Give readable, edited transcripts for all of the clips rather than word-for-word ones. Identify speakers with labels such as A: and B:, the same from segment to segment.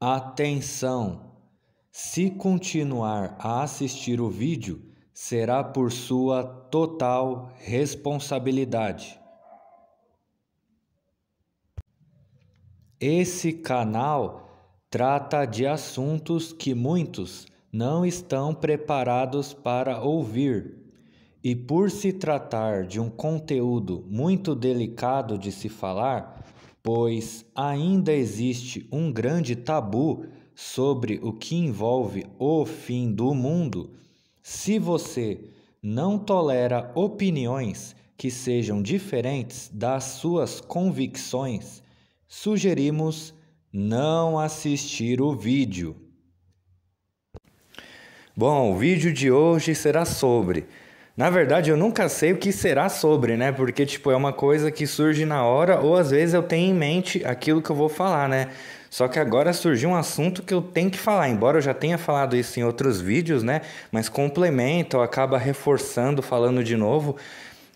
A: Atenção! Se continuar a assistir o vídeo, será por sua total responsabilidade. Esse canal trata de assuntos que muitos não estão preparados para ouvir. E por se tratar de um conteúdo muito delicado de se falar, pois ainda existe um grande tabu sobre o que envolve o fim do mundo, se você não tolera opiniões que sejam diferentes das suas convicções, sugerimos não assistir o vídeo. Bom, o vídeo de hoje será sobre... Na verdade, eu nunca sei o que será sobre, né? Porque, é uma coisa que surge na hora, ou às vezes eu tenho em mente aquilo que eu vou falar, né? Só que agora surgiu um assunto que eu tenho que falar, embora eu já tenha falado isso em outros vídeos, né? Mas complementa ou acaba reforçando, falando de novo.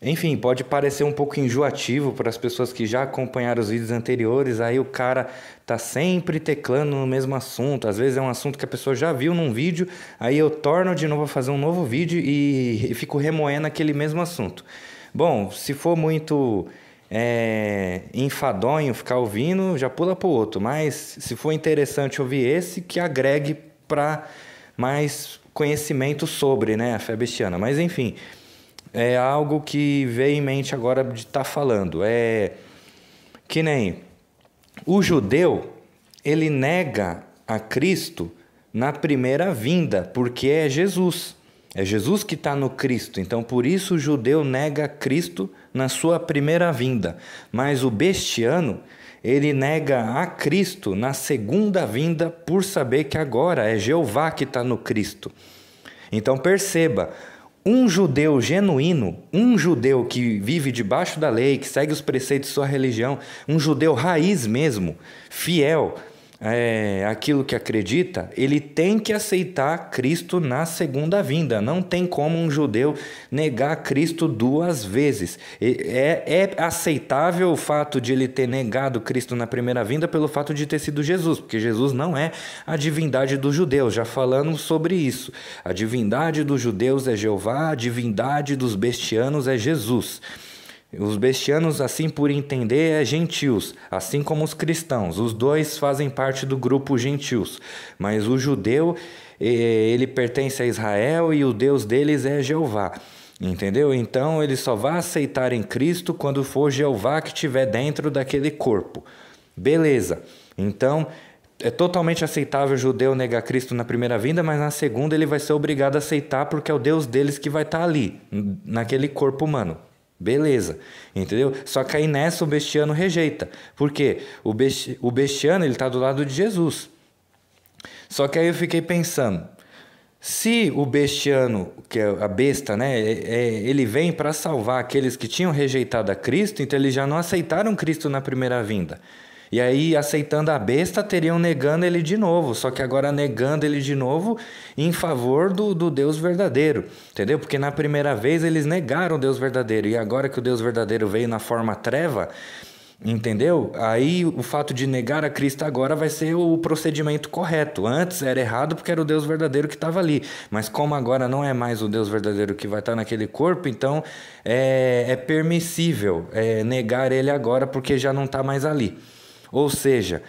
A: Enfim, pode parecer um pouco enjoativo para as pessoas que já acompanharam os vídeos anteriores, aí o cara tá sempre teclando no mesmo assunto, às vezes é um assunto que a pessoa já viu num vídeo, aí eu torno de novo a fazer um novo vídeo e fico remoendo aquele mesmo assunto. Bom, se for muito enfadonho ficar ouvindo, já pula para o outro, mas se for interessante ouvir esse, que agregue para mais conhecimento sobre, né, a fé bestiana. Mas enfim... É algo que veio em mente agora de estar falando. É que nem o judeu, ele nega a Cristo na primeira vinda, porque é Jesus. É Jesus que está no Cristo. Então, por isso o judeu nega Cristo na sua primeira vinda. Mas o bestiano, ele nega a Cristo na segunda vinda, por saber que agora é Jeová que está no Cristo. Então, perceba... Um judeu genuíno, um judeu que vive debaixo da lei, que segue os preceitos de sua religião, um judeu raiz mesmo, fiel àquilo que acredita, ele tem que aceitar Cristo na segunda vinda. Não tem como um judeu negar Cristo duas vezes. É aceitável o fato de ele ter negado Cristo na primeira vinda pelo fato de ter sido Jesus, porque Jesus não é a divindade dos judeus, já falamos sobre isso. A divindade dos judeus é Jeová, a divindade dos bestianos é Jesus. Os bestianos, assim por entender, é gentios, assim como os cristãos. Os dois fazem parte do grupo gentios. Mas o judeu, ele pertence a Israel e o Deus deles é Jeová. Entendeu? Então, ele só vai aceitar em Cristo quando for Jeová que estiver dentro daquele corpo. Beleza. Então, é totalmente aceitável o judeu negar Cristo na primeira vinda, mas na segunda ele vai ser obrigado a aceitar porque é o Deus deles que vai estar ali, naquele corpo humano. Beleza, entendeu? Só que aí nessa o bestiano rejeita. Por quê? O bestiano, ele está do lado de Jesus. Só que aí eu fiquei pensando, se o bestiano, que é a besta, né, ele vem para salvar aqueles que tinham rejeitado a Cristo, então eles já não aceitaram Cristo na primeira vinda. E aí, aceitando a besta, teriam negando ele de novo. Só que agora negando ele de novo em favor do Deus verdadeiro. Entendeu? Porque na primeira vez eles negaram o Deus verdadeiro. E agora que o Deus verdadeiro veio na forma treva, entendeu? Aí o fato de negar a Cristo agora vai ser o procedimento correto. Antes era errado porque era o Deus verdadeiro que estava ali. Mas como agora não é mais o Deus verdadeiro que vai estar naquele corpo, então é permissível negar ele agora porque já não está mais ali. Ou seja,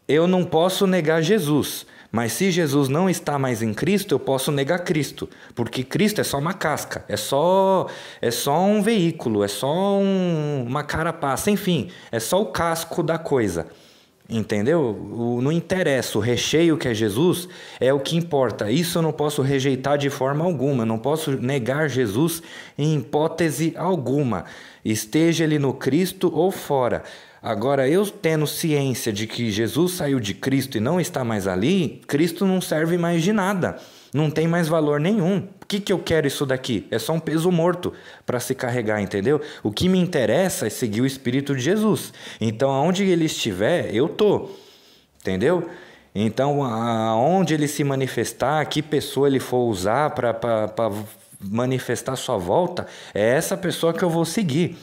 A: eu não posso negar Jesus, mas se Jesus não está mais em Cristo, eu posso negar Cristo, porque Cristo é só uma casca, é só um veículo, é só uma carapaça, enfim, é só o casco da coisa. Entendeu? Não interessa, o recheio que é Jesus é o que importa. Isso eu não posso rejeitar de forma alguma, eu não posso negar Jesus em hipótese alguma, esteja ele no Cristo ou fora. Agora, eu tendo ciência de que Jesus saiu de Cristo e não está mais ali, Cristo não serve mais de nada, não tem mais valor nenhum. Por que eu quero isso daqui? É só um peso morto para se carregar, entendeu? O que me interessa é seguir o Espírito de Jesus. Então, aonde ele estiver, eu tô, entendeu? Então, aonde ele se manifestar, que pessoa ele for usar para manifestar sua volta, é essa pessoa que eu vou seguir.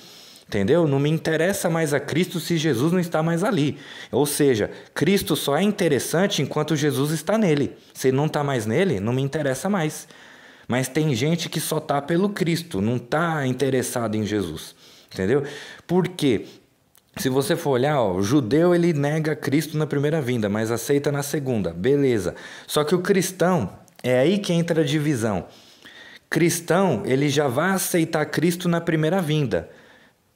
A: Entendeu? Não me interessa mais a Cristo se Jesus não está mais ali. Ou seja, Cristo só é interessante enquanto Jesus está nele. Se ele não está mais nele, não me interessa mais. Mas tem gente que só está pelo Cristo, não está interessado em Jesus. Entendeu? Por quê? Se você for olhar, ó, o judeu ele nega Cristo na primeira vinda, mas aceita na segunda. Beleza. Só que o cristão, é aí que entra a divisão. Cristão, ele já vai aceitar Cristo na primeira vinda.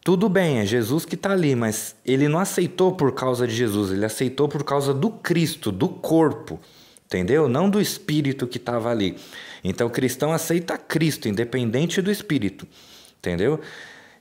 A: Tudo bem, é Jesus que está ali, mas ele não aceitou por causa de Jesus, ele aceitou por causa do Cristo, do corpo, entendeu? Não do espírito que estava ali. Então o cristão aceita Cristo, independente do espírito, entendeu?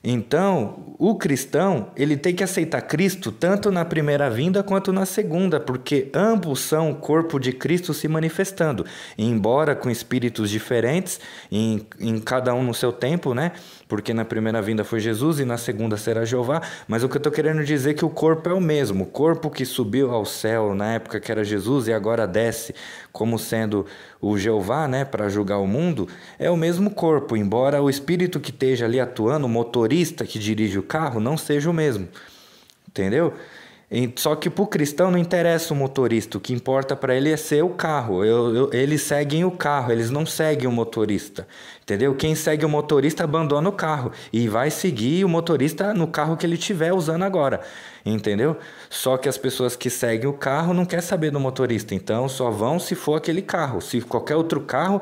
A: Então, o cristão, ele tem que aceitar Cristo tanto na primeira vinda quanto na segunda, porque ambos são o corpo de Cristo se manifestando, embora com espíritos diferentes, em cada um no seu tempo, né? Porque na primeira vinda foi Jesus e na segunda será Jeová, mas o que eu estou querendo dizer é que o corpo é o mesmo, o corpo que subiu ao céu na época que era Jesus e agora desce como sendo o Jeová, né, para julgar o mundo, é o mesmo corpo, embora o espírito que esteja ali atuando, o motorista que dirige o carro, não seja o mesmo, entendeu? Só que para o cristão não interessa o motorista, o que importa para ele é ser o carro. Eles seguem o carro, eles não seguem o motorista, entendeu? Quem segue o motorista abandona o carro e vai seguir o motorista no carro que ele estiver usando agora, entendeu? Só que as pessoas que seguem o carro não querem saber do motorista, então só vão se for aquele carro. Se qualquer outro carro,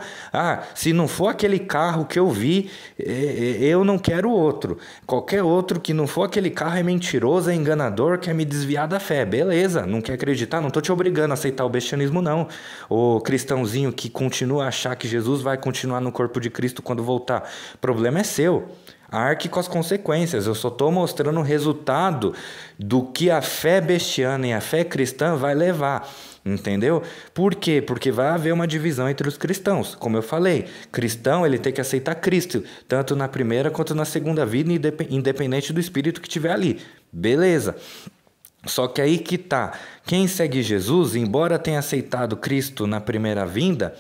A: se não for aquele carro que eu vi, eu não quero outro. Qualquer outro que não for aquele carro é mentiroso, é enganador, quer me desviar da fé. Beleza, não quer acreditar, não estou te obrigando a aceitar o bestianismo não. O cristãozinho que continua a achar que Jesus vai continuar no corpo de Cristo quando voltar, o problema é seu. Arque com as consequências, eu só estou mostrando o resultado do que a fé bestiana e a fé cristã vai levar, entendeu? Por quê? Porque vai haver uma divisão entre os cristãos, como eu falei, cristão ele tem que aceitar Cristo, tanto na primeira quanto na segunda vida, independente do espírito que tiver ali, beleza. Só que aí que tá, quem segue Jesus, embora tenha aceitado Cristo na primeira vinda,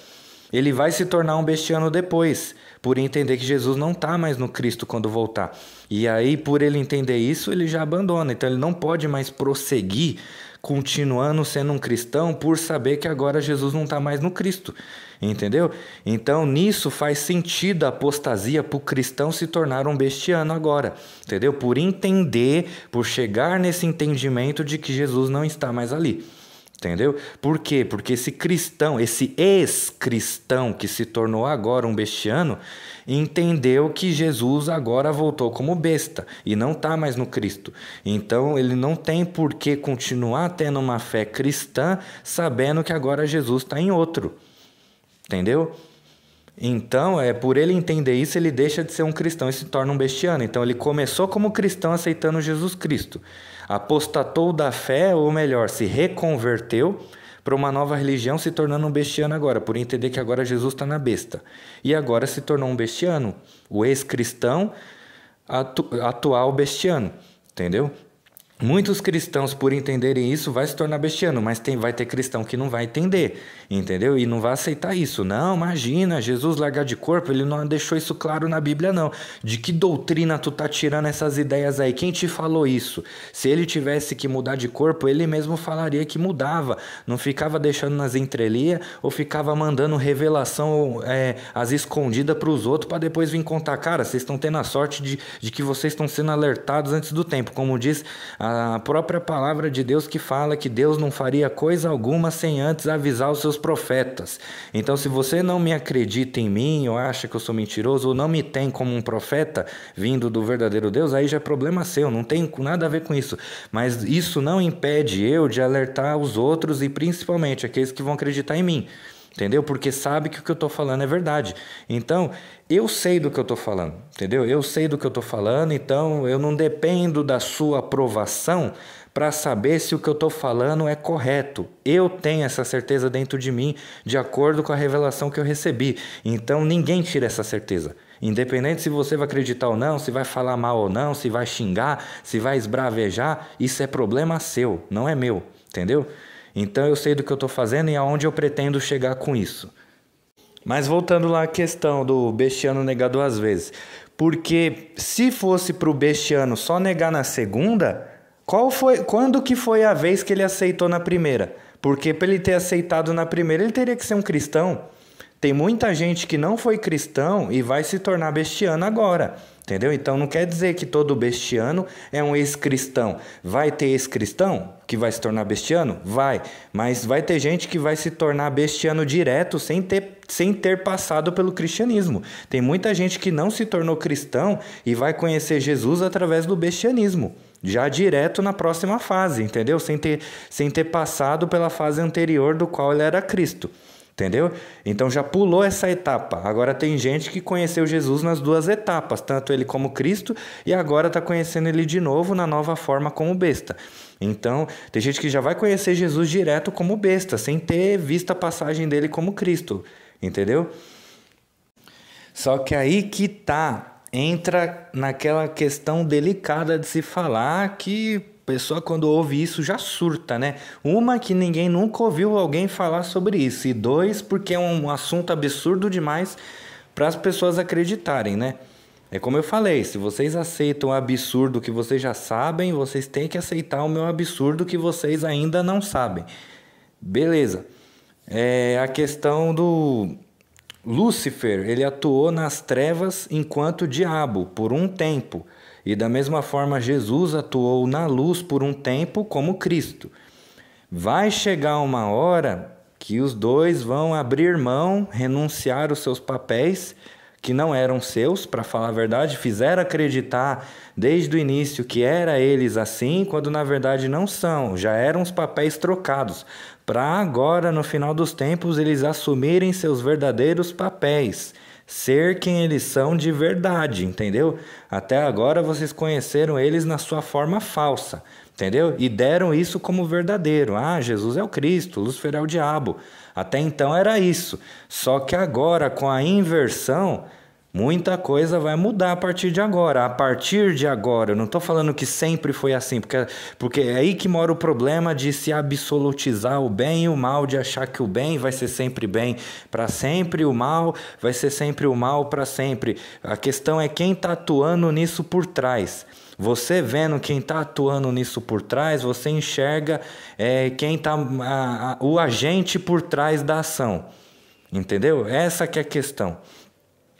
A: ele vai se tornar um bestiano depois, por entender que Jesus não está mais no Cristo quando voltar. E aí, por ele entender isso, ele já abandona. Então, ele não pode mais prosseguir continuando sendo um cristão por saber que agora Jesus não está mais no Cristo. Entendeu? Então, nisso faz sentido a apostasia para o cristão se tornar um bestiano agora. Entendeu? Por entender, por chegar nesse entendimento de que Jesus não está mais ali. Entendeu? Por quê? Porque esse cristão, esse ex-cristão que se tornou agora um bestiano, entendeu que Jesus agora voltou como besta e não está mais no Cristo. Então ele não tem por que continuar tendo uma fé cristã sabendo que agora Jesus está em outro. Entendeu? Então, por ele entender isso, ele deixa de ser um cristão e se torna um bestiano. Então, ele começou como cristão aceitando Jesus Cristo. Apostatou da fé, ou melhor, se reconverteu para uma nova religião, se tornando um bestiano agora, por entender que agora Jesus está na besta. E agora se tornou um bestiano. O ex-cristão, atual bestiano. Entendeu? Muitos cristãos, por entenderem isso, vai se tornar bestiano, mas vai ter cristão que não vai entender, entendeu? E não vai aceitar isso. Não, imagina, Jesus largar de corpo, ele não deixou isso claro na Bíblia, não. De que doutrina tu tá tirando essas ideias aí? Quem te falou isso? Se ele tivesse que mudar de corpo, ele mesmo falaria que mudava. Não ficava deixando nas entrelinhas ou ficava mandando revelação às escondidas para os outros para depois vir contar. Cara, vocês estão tendo a sorte de que vocês estão sendo alertados antes do tempo. Como diz a própria palavra de Deus que fala que Deus não faria coisa alguma sem antes avisar os seus profetas. Então, se você não me acredita em mim, ou acha que eu sou mentiroso, ou não me tem como um profeta vindo do verdadeiro Deus, aí já é problema seu, não tem nada a ver com isso. Mas isso não impede eu de alertar os outros e principalmente aqueles que vão acreditar em mim. Entendeu? Porque sabe que o que eu estou falando é verdade. Então, eu sei do que eu estou falando, entendeu? Eu sei do que eu estou falando, então eu não dependo da sua aprovação para saber se o que eu estou falando é correto. Eu tenho essa certeza dentro de mim, de acordo com a revelação que eu recebi. Então, ninguém tira essa certeza. Independente se você vai acreditar ou não, se vai falar mal ou não, se vai xingar, se vai esbravejar, isso é problema seu, não é meu, entendeu? Então eu sei do que eu estou fazendo e aonde eu pretendo chegar com isso. Mas voltando lá à questão do Bestiano negar 2 vezes. Porque se fosse para o Bestiano só negar na segunda, quando que foi a vez que ele aceitou na primeira? Porque para ele ter aceitado na primeira, ele teria que ser um cristão. Tem muita gente que não foi cristão e vai se tornar bestiano agora, entendeu? Então não quer dizer que todo bestiano é um ex-cristão. Vai ter ex-cristão que vai se tornar bestiano? Vai. Mas vai ter gente que vai se tornar bestiano direto sem ter passado pelo cristianismo. Tem muita gente que não se tornou cristão e vai conhecer Jesus através do bestianismo. Já direto na próxima fase, entendeu? Sem ter passado pela fase anterior do qual ele era Cristo. Entendeu? Então já pulou essa etapa. Agora tem gente que conheceu Jesus nas 2 etapas, tanto ele como Cristo, e agora está conhecendo ele de novo na nova forma como besta. Então tem gente que já vai conhecer Jesus direto como besta, sem ter visto a passagem dele como Cristo. Entendeu? Só que aí que entra naquela questão delicada de se falar que a pessoa, quando ouve isso, já surta, né? Uma, que ninguém nunca ouviu alguém falar sobre isso. E 2, porque é um assunto absurdo demais para as pessoas acreditarem, né? É como eu falei, se vocês aceitam o absurdo que vocês já sabem, vocês têm que aceitar o meu absurdo que vocês ainda não sabem. Beleza. A questão do Lúcifer, ele atuou nas trevas enquanto diabo, por um tempo. E da mesma forma, Jesus atuou na luz por um tempo como Cristo. Vai chegar uma hora que os dois vão abrir mão, renunciar os seus papéis, que não eram seus, para falar a verdade, fizeram acreditar desde o início que era eles assim, quando na verdade não são, já eram os papéis trocados, para agora, no final dos tempos, eles assumirem seus verdadeiros papéis. Ser quem eles são de verdade, entendeu? Até agora vocês conheceram eles na sua forma falsa, entendeu? E deram isso como verdadeiro. Ah, Jesus é o Cristo, Lúcifer é o diabo. Até então era isso. Só que agora, com a inversão, muita coisa vai mudar a partir de agora. A partir de agora, eu não estou falando que sempre foi assim, porque é aí que mora o problema de se absolutizar o bem e o mal, de achar que o bem vai ser sempre bem para sempre, o mal vai ser sempre o mal para sempre. A questão é quem está atuando nisso por trás. Você vendo quem está atuando nisso por trás, você enxerga quem está o agente por trás da ação. Entendeu? Essa que é a questão.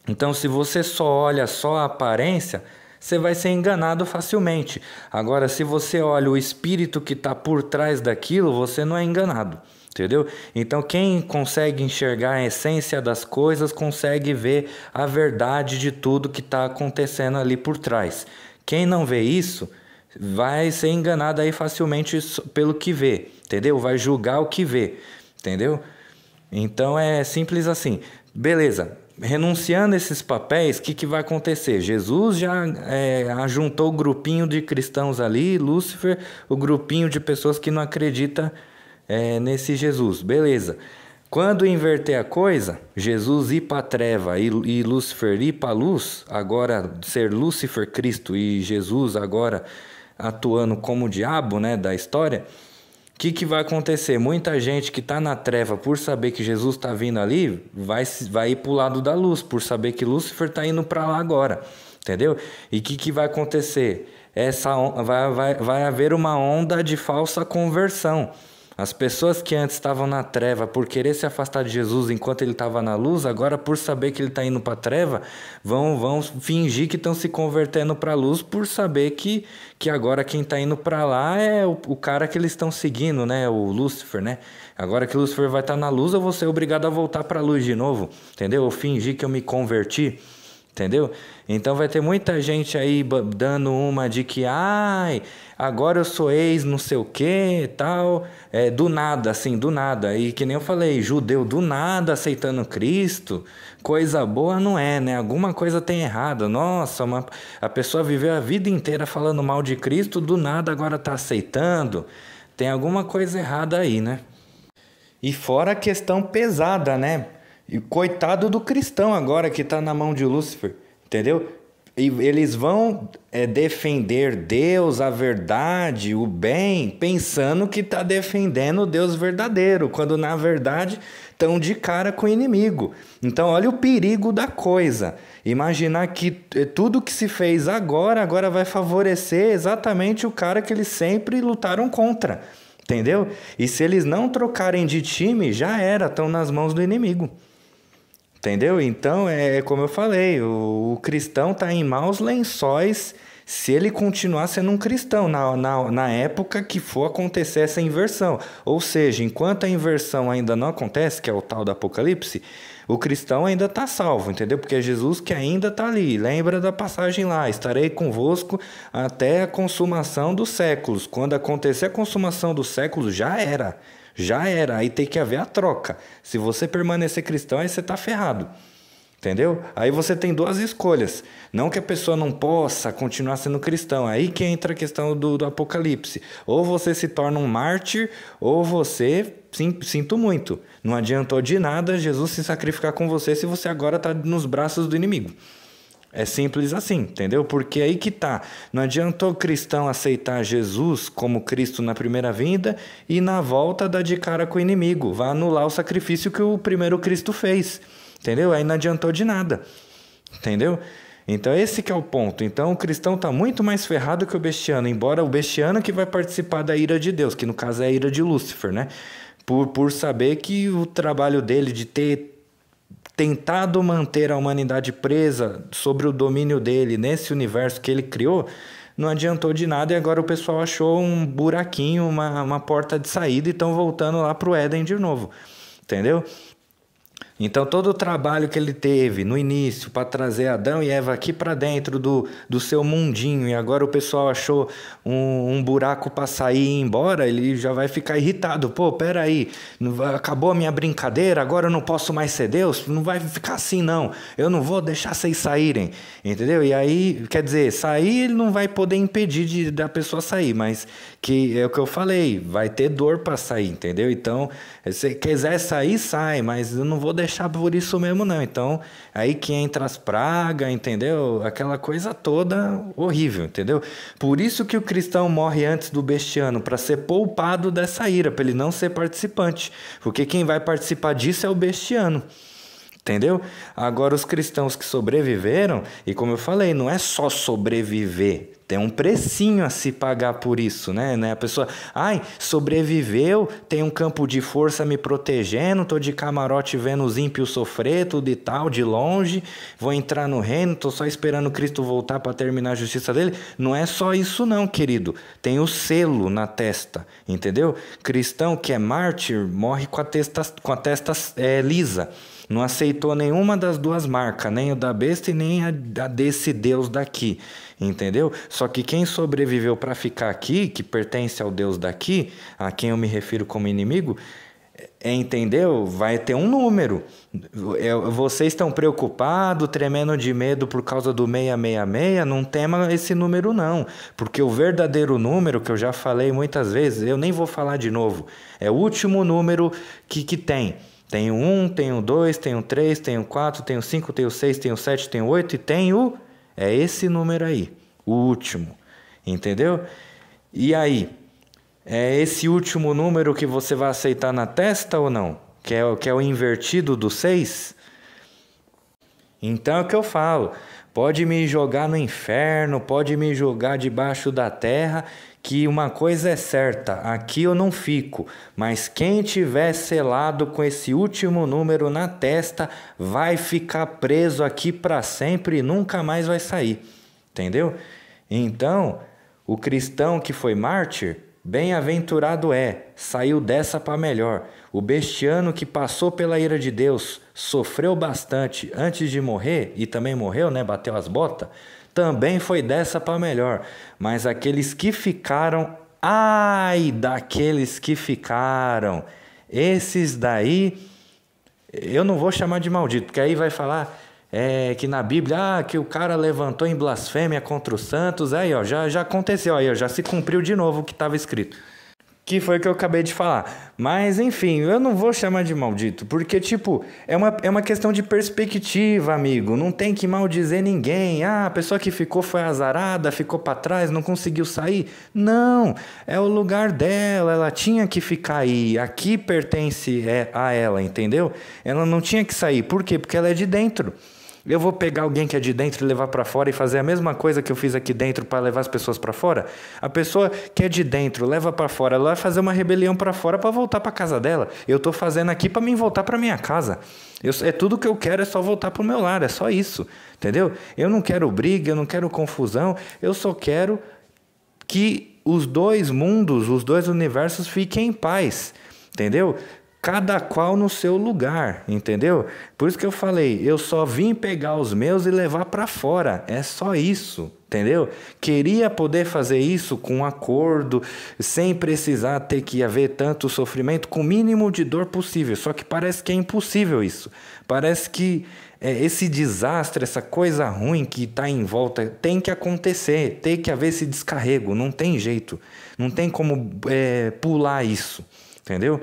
A: Então, se você só olha só a aparência, você vai ser enganado facilmente. Agora, se você olha o espírito que está por trás daquilo, você não é enganado. Entendeu? Então, quem consegue enxergar a essência das coisas, consegue ver a verdade de tudo que está acontecendo ali por trás. Quem não vê isso, vai ser enganado aí facilmente pelo que vê. Entendeu? Vai julgar o que vê. Entendeu? Então, é simples assim. Beleza. Renunciando esses papéis, o que vai acontecer? Jesus já ajuntou o grupinho de cristãos ali, Lúcifer, o grupinho de pessoas que não acreditam nesse Jesus. Beleza. Quando inverter a coisa, Jesus ir para a treva e Lúcifer ir para a luz, agora ser Lúcifer Cristo e Jesus agora atuando como o diabo, né, da história, o que vai acontecer? Muita gente que está na treva por saber que Jesus está vindo ali, vai ir para o lado da luz, por saber que Lúcifer está indo para lá agora, entendeu? E o que vai acontecer? Vai haver uma onda de falsa conversão. As pessoas que antes estavam na treva por querer se afastar de Jesus enquanto ele estava na luz, agora por saber que ele está indo para a treva, vão fingir que estão se convertendo para a luz por saber que agora quem está indo para lá é o cara que eles estão seguindo, né? O Lúcifer, né? Agora que o Lúcifer vai estar na luz, eu vou ser obrigado a voltar para a luz de novo, entendeu? Eu fingi que eu me converti. Entendeu? Então vai ter muita gente aí dando uma de que agora eu sou ex não sei o que e tal, do nada, assim, do nada. E que nem eu falei, judeu do nada aceitando Cristo, coisa boa não é, né? Alguma coisa tem errado. Nossa, a pessoa viveu a vida inteira falando mal de Cristo, do nada agora está aceitando. Tem alguma coisa errada aí, né? E fora a questão pesada, né? E coitado do cristão agora que está na mão de Lúcifer, entendeu? E eles vão defender Deus, a verdade, o bem, pensando que está defendendo o Deus verdadeiro, quando na verdade estão de cara com o inimigo. Então olha o perigo da coisa. Imaginar que tudo que se fez agora vai favorecer exatamente o cara que eles sempre lutaram contra. Entendeu? E se eles não trocarem de time, já era, estão nas mãos do inimigo. Entendeu? Então, é como eu falei, o cristão está em maus lençóis se ele continuar sendo um cristão na época que for acontecer essa inversão. Ou seja, enquanto a inversão ainda não acontece, que é o tal do Apocalipse, o cristão ainda está salvo, entendeu? Porque é Jesus que ainda está ali. Lembra da passagem lá, estarei convosco até a consumação dos séculos. Quando acontecer a consumação dos séculos, já era. Já era, aí tem que haver a troca. Se você permanecer cristão, aí você está ferrado. Entendeu? Aí você tem duas escolhas. Não que a pessoa não possa continuar sendo cristão. Aí que entra a questão do Apocalipse. Ou você se torna um mártir, ou você, sinto muito, não adiantou de nada Jesus se sacrificar com você se você agora está nos braços do inimigo. É simples assim, entendeu? Porque aí que tá. Não adiantou o cristão aceitar Jesus como Cristo na primeira vinda e na volta dar de cara com o inimigo. Vai anular o sacrifício que o primeiro Cristo fez. Entendeu? Aí não adiantou de nada. Entendeu? Então esse que é o ponto. Então o cristão está muito mais ferrado que o bestiano, embora o bestiano que vai participar da ira de Deus, que no caso é a ira de Lúcifer, né? Por saber que o trabalho dele de ter tentado manter a humanidade presa sobre o domínio dele nesse universo que ele criou, não adiantou de nada e agora o pessoal achou um buraquinho, uma porta de saída e estão voltando lá para o Éden de novo, entendeu? Então todo o trabalho que ele teve no início para trazer Adão e Eva aqui para dentro do seu mundinho e agora o pessoal achou um buraco para sair e ir embora, ele já vai ficar irritado. Pô, peraí, acabou a minha brincadeira, agora eu não posso mais ser Deus? Não vai ficar assim não, eu não vou deixar vocês saírem, entendeu? E aí, quer dizer, sair ele não vai poder impedir da pessoa sair, mas que é o que eu falei, vai ter dor para sair, entendeu? Então, se quiser sair, sai, mas eu não vou deixar por isso mesmo não. Então, aí que entra as pragas, entendeu? Aquela coisa toda horrível, entendeu? Por isso que o cristão morre antes do bestiano, para ser poupado dessa ira, para ele não ser participante. Porque quem vai participar disso é o bestiano. Entendeu? Agora os cristãos que sobreviveram, e como eu falei, não é só sobreviver, tem um precinho a se pagar por isso, né? A pessoa, sobreviveu, tem um campo de força me protegendo, tô de camarote vendo os ímpios sofrer, tudo e tal, de longe, vou entrar no reino, tô só esperando Cristo voltar para terminar a justiça dele. Não é só isso não, querido, tem o selo na testa, entendeu? Cristão que é mártir morre com a testa lisa. Não aceitou nenhuma das duas marcas, nem o da besta e nem a desse Deus daqui, entendeu? Só que quem sobreviveu para ficar aqui, que pertence ao Deus daqui, a quem eu me refiro como inimigo, entendeu? Vai ter um número. Vocês estão preocupados, tremendo de medo por causa do 666? Não tema esse número não, porque o verdadeiro número, que eu já falei muitas vezes, eu nem vou falar de novo, é o último número que tem. Tem o 1, tem o 2, tem o 3, tem o 4, tem o 5, tem o 6, tem o 7, tem o 8 e tem o... É esse número aí, o último, entendeu? E aí, é esse último número que você vai aceitar na testa ou não? Que é o invertido do 6? Então é o que eu falo, pode me jogar no inferno, pode me jogar debaixo da terra, que uma coisa é certa, aqui eu não fico, mas quem tiver selado com esse último número na testa vai ficar preso aqui para sempre e nunca mais vai sair, entendeu? Então, o cristão que foi mártir, bem-aventurado saiu dessa para melhor. O bestiano que passou pela ira de Deus, sofreu bastante antes de morrer, e também morreu, né? Bateu as botas, também foi dessa para melhor. Mas aqueles que ficaram, ai daqueles que ficaram, esses daí, eu não vou chamar de maldito, porque aí vai falar que na Bíblia, que o cara levantou em blasfêmia contra os santos, aí ó, já aconteceu, aí ó, já se cumpriu de novo o que estava escrito. Que foi o que eu acabei de falar. Mas, enfim, eu não vou chamar de maldito, porque, tipo, é uma questão de perspectiva, amigo. Não tem que maldizer ninguém. Ah, a pessoa que ficou foi azarada, ficou pra trás, não conseguiu sair. Não, é o lugar dela, ela tinha que ficar aí. Aqui pertence a ela, entendeu? Ela não tinha que sair. Por quê? Porque ela é de dentro. Eu vou pegar alguém que é de dentro e levar para fora e fazer a mesma coisa que eu fiz aqui dentro para levar as pessoas para fora? A pessoa que é de dentro leva para fora, ela vai fazer uma rebelião para fora para voltar para casa dela. Eu tô fazendo aqui para mim voltar para minha casa. É tudo que eu quero, é só voltar pro meu lar, é só isso, entendeu? Eu não quero briga, eu não quero confusão, eu só quero que os dois mundos, os dois universos fiquem em paz, entendeu? Cada qual no seu lugar, entendeu? Por isso que eu falei, eu só vim pegar os meus e levar para fora, é só isso, entendeu? Queria poder fazer isso com acordo, sem precisar ter que haver tanto sofrimento, com o mínimo de dor possível, só que parece que é impossível isso, parece que esse desastre, essa coisa ruim que está em volta tem que acontecer, tem que haver esse descarrego, não tem jeito, não tem como pular isso, entendeu?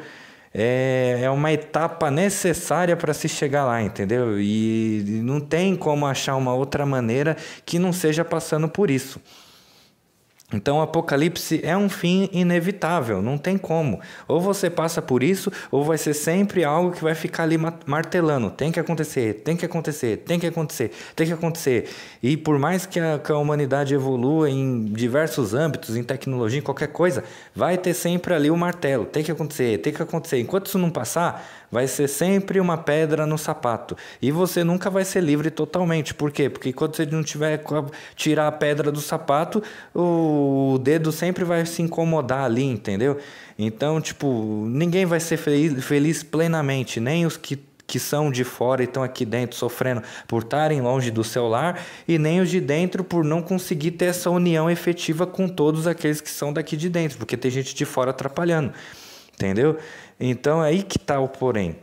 A: É uma etapa necessária para se chegar lá, entendeu? E não tem como achar uma outra maneira que não seja passando por isso. Então, o apocalipse é um fim inevitável, não tem como. Ou você passa por isso, ou vai ser sempre algo que vai ficar ali martelando. Tem que acontecer, tem que acontecer, tem que acontecer, tem que acontecer. E por mais que a humanidade evolua em diversos âmbitos, em tecnologia, em qualquer coisa, vai ter sempre ali o martelo. Tem que acontecer, tem que acontecer. Enquanto isso não passar, vai ser sempre uma pedra no sapato. E você nunca vai ser livre totalmente. Por quê? Porque quando você não tiver tirar a pedra do sapato, o dedo sempre vai se incomodar ali, entendeu? Então, tipo, ninguém vai ser feliz plenamente, nem os que são de fora e estão aqui dentro sofrendo por estarem longe do seu lar, e nem os de dentro por não conseguir ter essa união efetiva com todos aqueles que são daqui de dentro, porque tem gente de fora atrapalhando, entendeu? Então é aí que está o porém.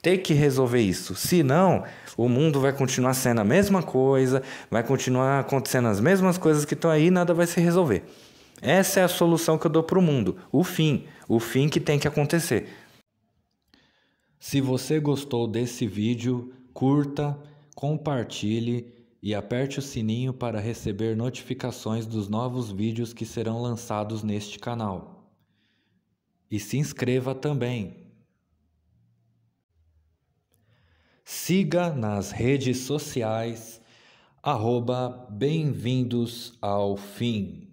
A: Tem que resolver isso. Senão, o mundo vai continuar sendo a mesma coisa, vai continuar acontecendo as mesmas coisas que estão aí e nada vai se resolver. Essa é a solução que eu dou para o mundo. O fim que tem que acontecer. Se você gostou desse vídeo, curta, compartilhe e aperte o sininho para receber notificações dos novos vídeos que serão lançados neste canal. E se inscreva também. Siga nas redes sociais, @bem-vindos ao fim.